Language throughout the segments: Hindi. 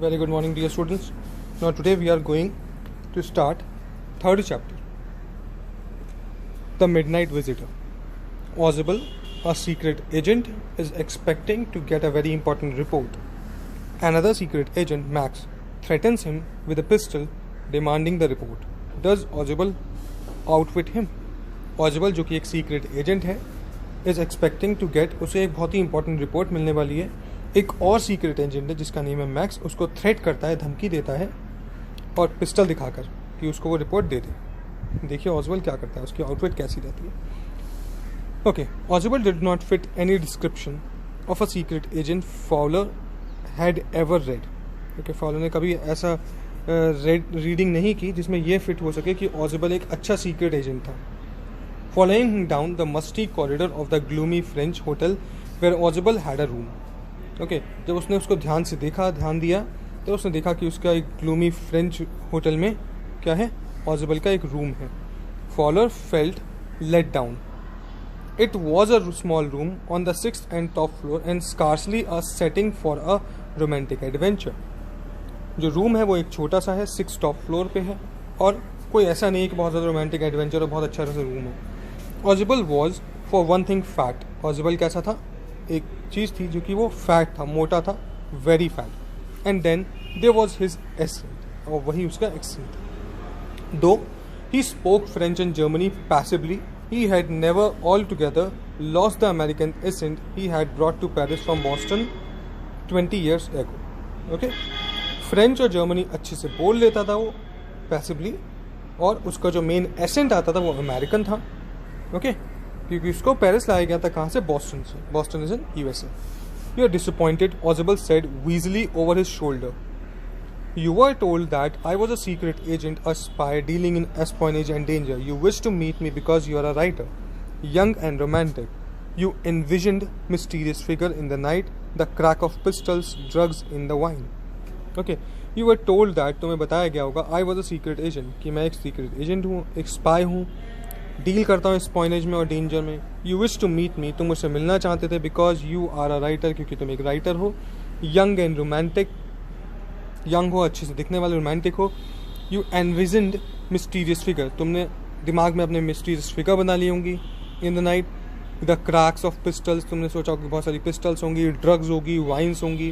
Very good morning, dear students. Now today we are going to start third chapter, The Midnight Visitor. Ozible, a secret agent, is expecting to get a very important report. Another secret agent, Max, threatens him with a pistol, demanding the report. Does Ozible outwit him? Ozible, जो कि एक सीक्रेट एजेंट है, is expecting to get, उसे एक बहुत ही इंपॉर्टेंट रिपोर्ट मिलने वाली है. एक और सीक्रेट एजेंट है जिसका नेम है मैक्स, उसको थ्रेट करता है, धमकी देता है और पिस्टल दिखाकर कि उसको वो रिपोर्ट दे दे. देखिए ऑजिबल क्या करता है, उसकी आउटफिट कैसी रहती है. Okay, Ausable did not fit any description of a secret agent Fowler had ever read. Okay, Fowler ने कभी ऐसा रीडिंग नहीं की जिसमें यह फिट हो सके कि ऑजिबल एक अच्छा सीक्रेट एजेंट था. Following down the musty corridor of the gloomy French hotel where Ausable had a room. Okay, जब उसने उसको ध्यान दिया तो उसने देखा कि उसका एक ग्लूमी फ्रेंच होटल में क्या है, ऑजिबल का एक रूम है. Fowler felt let down. It was a small room on the 6th and top floor and scarcely a setting for a romantic adventure. जो रूम है वो एक छोटा सा है, 6 टॉप फ्लोर पे है और कोई ऐसा नहीं है कि बहुत ज़्यादा रोमांटिक एडवेंचर और बहुत अच्छा सा रूम है. Ausable was for one thing fat. Ausable कैसा था, एक चीज़ थी जो कि वो फैट था, मोटा था, very fat. And then there was his accent, और वही उसका accent. Though he spoke French and Germany passively, he had never altogether lost the American accent he had brought to Paris from Boston 20 years ago. Okay? French और जर्मनी अच्छे से बोल लेता था वो पैसिवली, और उसका जो मेन एसेंट आता था वो अमेरिकन था. ओके, क्योंकि उसको पेरिस लाया गया था कहाँ से, बॉस्टन से. Boston is in USA. You are disappointed, Ausable said wheezily over his shoulder. You were told that I was a secret agent, a spy dealing in espionage and danger. You wished to meet me because you are a writer, young and romantic. You envisioned mysterious figure in the night, the crack of pistols, drugs in the wine. Okay, you were told that, तुम्हें बताया गया होगा, I was a secret agent, कि मैं एक secret agent हूँ, एक spy हूँ, डील करता हूँ स्पॉइनेज में और डेंजर में. You wished to meet me, तुम मुझसे मिलना चाहते थे, because you are a writer, क्योंकि तुम एक राइटर हो, young and romantic, यंग हो, अच्छे से दिखने वाले, रोमांटिक हो. यू एनविजनड मिस्टीरियस फिगर, तुमने दिमाग में अपने मिस्टीरियस फिगर बना ली होंगी. In the night the cracks of pistols, तुमने सोचा होगा बहुत सारी पिस्टल्स होंगी, ड्रग्स होगी, वाइन्स होंगी.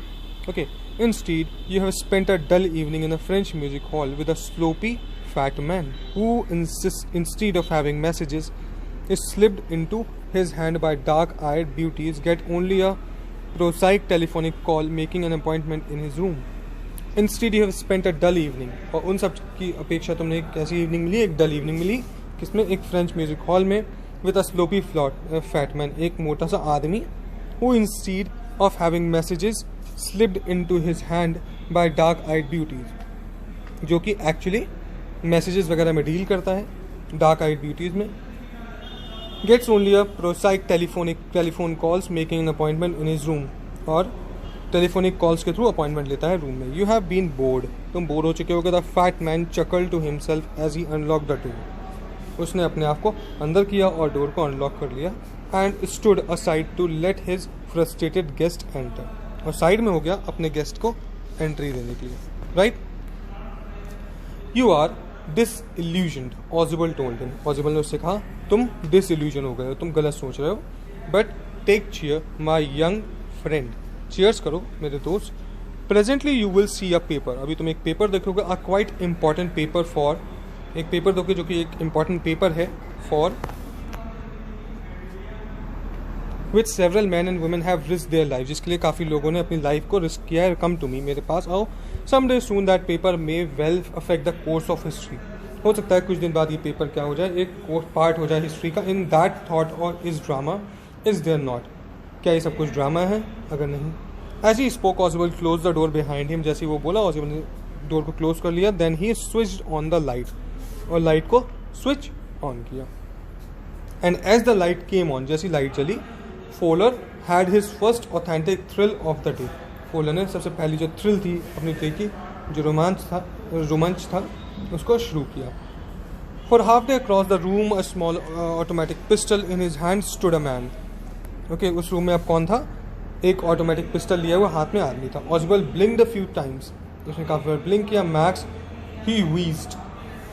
Okay, instead you have spent a dull evening in a French music hall with a sloppy fat man who instead of having messages is slipped into his hand by dark-eyed beauties get only a prosaic telephonic call making an appointment in his room. Instead you have spent a dull evening, और उन सब की अपेक्षा तुमने एक कैसी इवनिंग मिली, एक डल इवनिंग मिली, किसमें, एक फ्रेंच म्यूजिक हॉल में, with a sloppy fat man, एक मोटा सा आदमी, who instead of having messages slipped into his hand by dark-eyed beauties, जो कि एक्चुअली मैसेजेस वगैरह में डील करता है, dark-eyed beauties में. Gets only a prosaic telephone calls making an appointment in his room, और टेलीफोनिक कॉल्स के थ्रू अपॉइंटमेंट लेता है रूम में. यू हैव बीन बोर्ड, तुम बोर हो चुके हो. The fat man chuckle to himself as he unlock the door, उसने अपने आप को अंदर किया और डोर को अनलॉक कर लिया. And stood aside to let his frustrated guest enter, और साइड में हो गया अपने गेस्ट को एंट्री देने के लिए. Right, you are disillusioned, Ausable told him. Ausable ने उससे कहा तुम डिसइल्यूजन हो गए हो, तुम गलत सोच रहे हो. But take cheer my young friend, cheers करो मेरे दोस्त. Presently you will see a paper, अभी तुम एक पेपर देखोगे, a quite important paper for, एक पेपर देखोगे जो कि एक इंपॉर्टेंट पेपर है for which several man and women have risk their life, जिसके लिए काफ़ी लोगों ने अपनी लाइफ को रिस्क किया है. कम टू मी, मेरे पास आओ. Some day soon that paper may well affect the course of history, हो सकता है कुछ दिन बाद ये पेपर क्या हो जाए, एक पार्ट हो जाए हिस्ट्री का. इन दैट थॉट और is drama, is there not, क्या ये सब कुछ ड्रामा है, अगर नहीं. As he spoke Ausable close the door behind him, जैसे वो बोला ऑजिबल ने डोर को क्लोज कर लिया. Then he switched on the light, और लाइट को स्विच ऑन किया. And as the light came on, जैसी लाइट चली, Fowler had his first authentic thrill of the day. Fowler ने सबसे पहली जो थ्रिल थी अपनी डे की, जो रोमांच था उसको शुरू किया. For half day across the room a small automatic pistol in his hand stood a man. Okay, उस रूम में अब कौन था, एक ऑटोमेटिक पिस्टल लिया हुआ हाथ में आदमी था. ऑजिबल ब्लिंक्ड अ फ्यू टाइम्स उसने काफ़ी बार ब्लिंक किया. Max, he wheezed.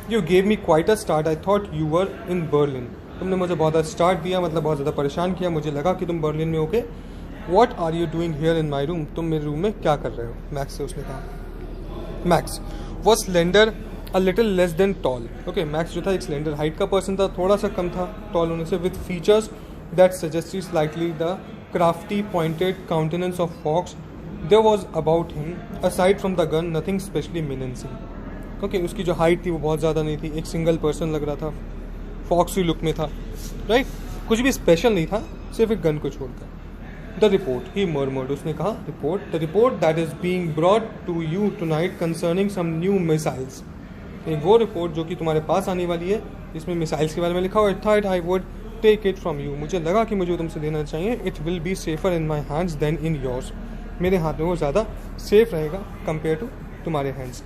You gave me quite a start. I thought you were in Berlin. तुमने मुझे बहुत ज़्यादा स्टार्ट दिया, मतलब बहुत ज़्यादा परेशान किया. मुझे लगा कि तुम बर्लिन में होगे. What are you doing here in my room? तुम मेरे रूम में क्या कर रहे हो? मैक्स से उसने कहा. Max was slender, a little less than tall. Okay, max जो था एक स्लेंडर हाइट का पर्सन था, थोड़ा सा कम था टॉल होने से, with features that suggested slightly the crafty pointed countenance of Fox. There was about him, aside from the gun, nothing specially menacing. Okay, उसकी जो हाइट थी वो बहुत ज़्यादा नहीं थी, एक सिंगल पर्सन लग रहा था, फॉक्सी लुक में था, राइट. कुछ भी स्पेशल नहीं था, सिर्फ एक गन को छोड़कर. द रिपोर्ट, ही मर्मर्ड, उसने कहा report. The report that is being brought to you tonight concerning some new missiles. वो रिपोर्ट जो कि तुम्हारे पास आने वाली है, इसमें मिसाइल्स के बारे में लिखा हुआ है. Thought I would take it from you. मुझे लगा कि मुझे तुमसे लेना चाहिए. It will be safer in my hands than in yours. मेरे हाथ में वो ज़्यादा सेफ रहेगा कंपेयर टू तुम्हारे हैंड्स.